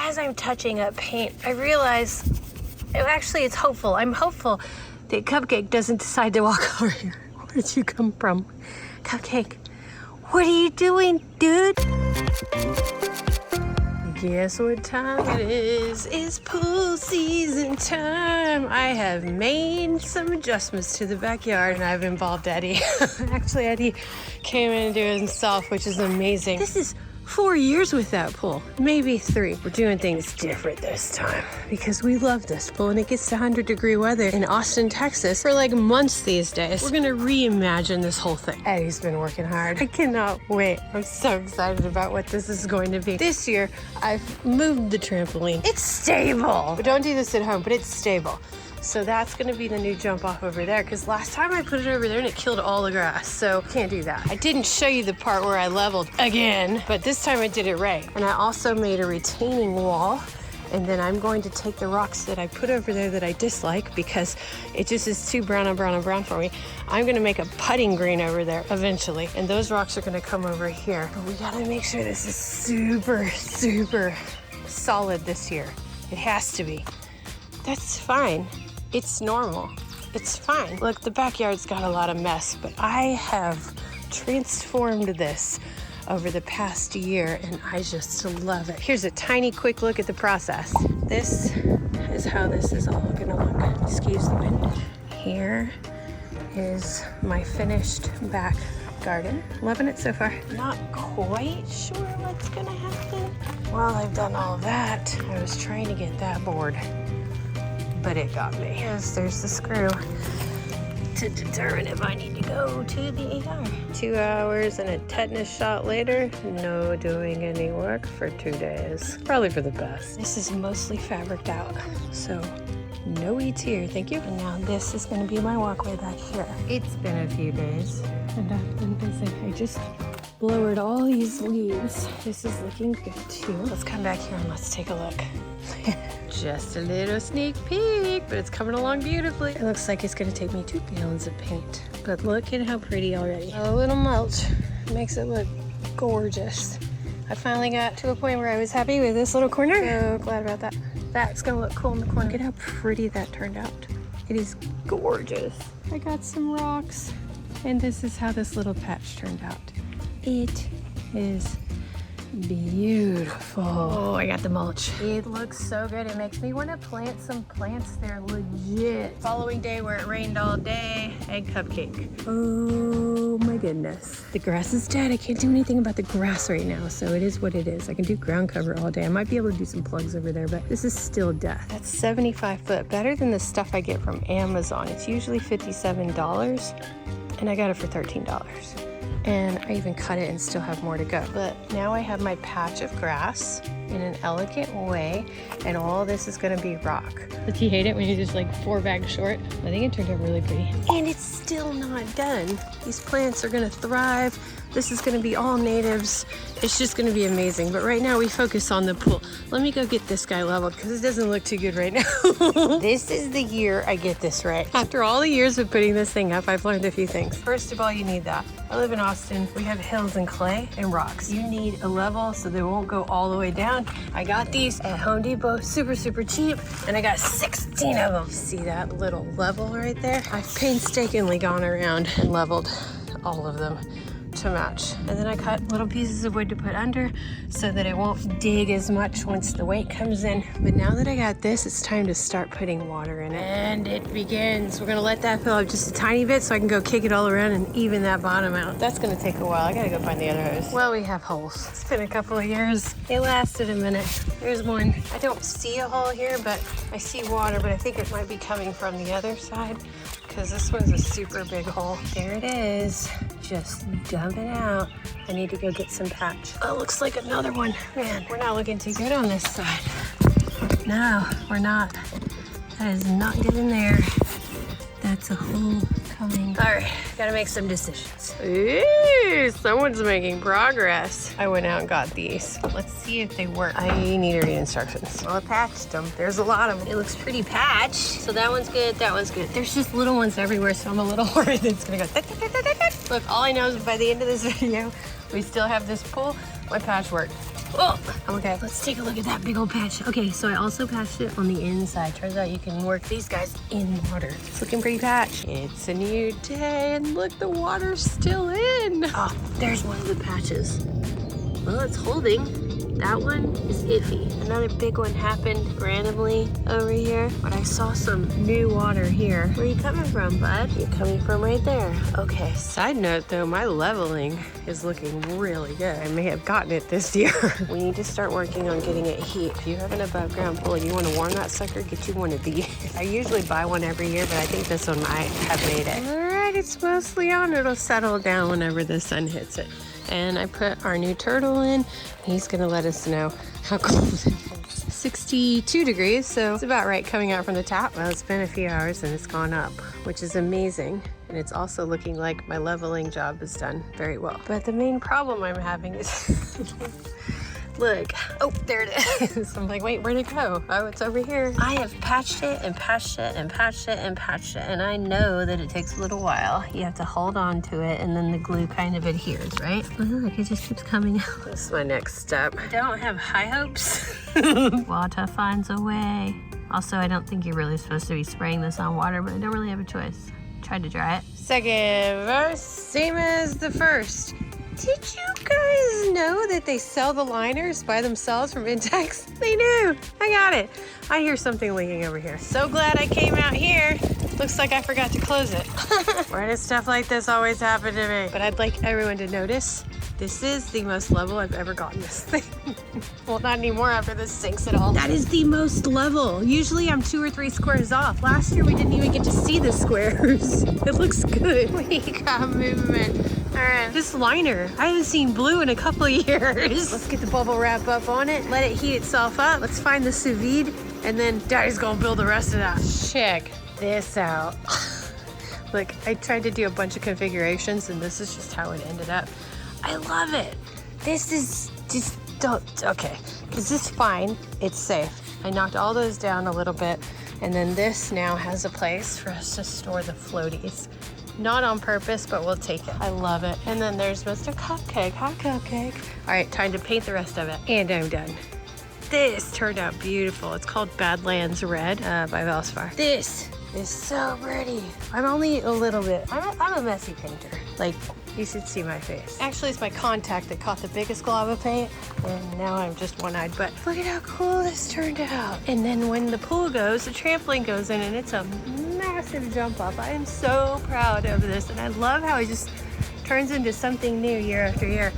as I'm touching up paint, I realize, actually it's hopeful. I'm hopeful that Cupcake doesn't decide to walk over here. Where did you come from? Cupcake, what are you doing, dude? Guess what time it is? It's pool season time. I have made some adjustments to the backyard and I've involved Eddie. Actually, Eddie came in and did it himself, which is amazing. This is 4 years with that pool, maybe 3. We're doing things different this time because we love this pool and it gets to 100-degree weather in Austin, Texas for like months these days. We're gonna reimagine this whole thing. Eddie's been working hard. I cannot wait. I'm so excited about what this is going to be. This year, I've moved the trampoline. It's stable. We don't do this at home, but it's stable. So that's gonna be the new jump off over there because last time I put it over there and it killed all the grass. So can't do that. I didn't show you the part where I leveled again, but this time I did it right. And I also made a retaining wall. And then I'm going to take the rocks that I put over there that I dislike because it just is too brown and brown and brown for me. I'm gonna make a putting green over there eventually. And those rocks are gonna come over here. But we gotta make sure this is super, super solid this year. It has to be. That's fine. It's normal. It's fine. Look, the backyard's got a lot of mess, but I have transformed this over the past year and I just love it. Here's a tiny quick look at the process. This is how this is all gonna look. Excuse the wind. Here is my finished back garden. Loving it so far. Not quite sure what's gonna happen. While I've done all of that, I was trying to get that board, but it got me. Yes, there's the screw to determine if I need to go to the ER. 2 hours and a tetanus shot later, no doing any work for 2 days. Probably for the best. This is mostly fabriced out, so no weeds here, thank you. And now this is gonna be my walkway back here. It's been a few days and I've been busy. I just lowered all these leaves. This is looking good too. Let's come back here and let's take a look. Just a little sneak peek, but it's coming along beautifully. It looks like it's gonna take me 2 gallons of paint, but look at how pretty already. A little mulch makes it look gorgeous. I finally got to a point where I was happy with this little corner. So glad about that. That's gonna look cool in the corner. Look at how pretty that turned out. It is gorgeous. I got some rocks, and this is how this little patch turned out. It is beautiful. Oh, I got the mulch. It looks so good. It makes me want to plant some plants there legit. Following day where it rained all day, egg cupcake. Oh my goodness. The grass is dead. I can't do anything about the grass right now, so it is what it is. I can do ground cover all day. I might be able to do some plugs over there, but this is still death. That's 75 foot, better than the stuff I get from Amazon. It's usually $57, and I got it for $13. And I even cut it and still have more to go. But now I have my patch of grass in an elegant way, and all this is gonna be rock. Does he hate it when you're just like 4 bags short? I think it turned out really pretty. And it's still not done. These plants are gonna thrive. This is gonna be all natives. It's just gonna be amazing. But right now we focus on the pool. Let me go get this guy leveled because it doesn't look too good right now. This is the year I get this right. After all the years of putting this thing up, I've learned a few things. First of all, you need that. I live in Austin. We have hills and clay and rocks. You need a level so they won't go all the way down. I got these at Home Depot, super, super cheap, and I got 16 of them. See that little level right there? I've painstakingly gone around and leveled all of them to match. And then I cut little pieces of wood to put under so that it won't dig as much once the weight comes in. But now that I got this, it's time to start putting water in it. And it begins. We're gonna let that fill up just a tiny bit so I can go kick it all around and even that bottom out. That's gonna take a while. I gotta go find the other hose. Well, we have holes. It's been a couple of years. It lasted a minute. There's one. I don't see a hole here, but I see water, but I think it might be coming from the other side because this one's a super big hole. There it is. Just dump it out. I need to go get some patch. Oh, looks like another one. Man, we're not looking too good on this side. No, we're not. That is not getting there. That's a hole coming. All right, gotta make some decisions. Ooh, someone's making progress. I went out and got these. Let's see if they work. I need to read instructions. Well, I patched them. There's a lot of them. It looks pretty patched. So that one's good, that one's good. There's just little ones everywhere, so I'm a little worried it's gonna go. Look, all I know is by the end of this video, we still have this pool. My patch worked. Oh, okay, let's take a look at that big old patch. Okay, so I also patched it on the inside. Turns out you can work these guys in water. It's looking pretty patched. It's a new day, and look, the water's still in. Oh, there's one of the patches. Well, it's holding. That one is iffy. Another big one happened randomly over here, but I saw some new water here. Where are you coming from, bud? You're coming from right there. Okay, side note though, my leveling is looking really good. I may have gotten it this year. We need to start working on getting it heat. If you have an above ground pool and you want to warm that sucker, get you one of these. I usually buy one every year, but I think this one might have made it. All right, it's mostly on. It'll settle down whenever the sun hits it. And I put our new turtle in. He's gonna let us know how cold it is. 62 degrees, so it's about right coming out from the tap. Well, it's been a few hours and it's gone up, which is amazing. And it's also looking like my leveling job is done very well. But the main problem I'm having is look, oh, there it is. I'm like, wait, where'd it go? Oh, it's over here. I have patched it and patched it and patched it and patched it. And I know that it takes a little while. You have to hold on to it and then the glue kind of adheres, right? But look, it just keeps coming out. This is my next step. I don't have high hopes. Water finds a way. Also, I don't think you're really supposed to be spraying this on water, but I don't really have a choice. Tried to dry it. Second verse, same as the first. Did you guys know that they sell the liners by themselves from Intex? They do. I got it. I hear something leaking over here. So glad I came out here. Looks like I forgot to close it. Why does stuff like this always happen to me? But I'd like everyone to notice this is the most level I've ever gotten this thing. Well, not anymore after this sinks it all. That is the most level. Usually I'm 2 or 3 squares off. Last year we didn't even get to see the squares. It looks good. We got movement. All right, this liner, I haven't seen blue in a couple of years. Let's get the bubble wrap up on it. Let it heat itself up. Let's find the sous vide, and then Daddy's gonna build the rest of that. Check this out. Look, I tried to do a bunch of configurations, and this is just how it ended up. I love it. This is just, okay, because this is fine, it's safe. I knocked all those down a little bit, and then this now has a place for us to store the floaties. Not on purpose, but we'll take it. I love it. And then there's Mr. Cupcake. Hi, Cupcake. All right, time to paint the rest of it. And I'm done. This turned out beautiful. It's called Badlands Red by Valspar. This is so pretty. I'm only a little bit, I'm a messy painter. Like, you should see my face. Actually, it's my contact that caught the biggest glob of paint, and now I'm just one-eyed, but look at how cool this turned out. And then when the pool goes, the trampoline goes in, and it's a massive jump up. I am so proud of this, and I love how it just turns into something new year after year.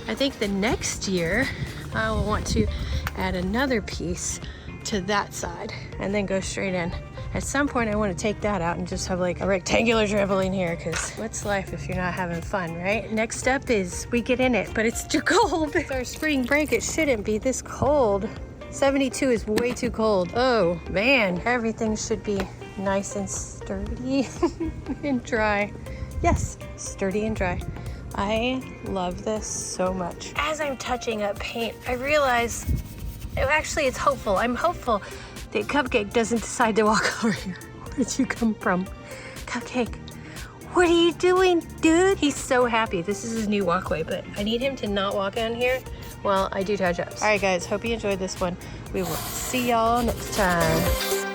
I think the next year, I will want to add another piece to that side, and then go straight in. At some point, I want to take that out and just have like a rectangular trampoline here, because what's life if you're not having fun, right? Next step is we get in it, but it's too cold. It's our spring break. It shouldn't be this cold. 72 is way too cold. Oh, man. Everything should be nice and sturdy and dry. Yes, sturdy and dry. I love this so much. As I'm touching up paint, I realize, actually, it's hopeful. I'm hopeful that Cupcake doesn't decide to walk over here. Where'd you come from? Cupcake, what are you doing, dude? He's so happy. This is his new walkway, but I need him to not walk down here while I do touch-ups. All right, guys, hope you enjoyed this one. We will see y'all next time.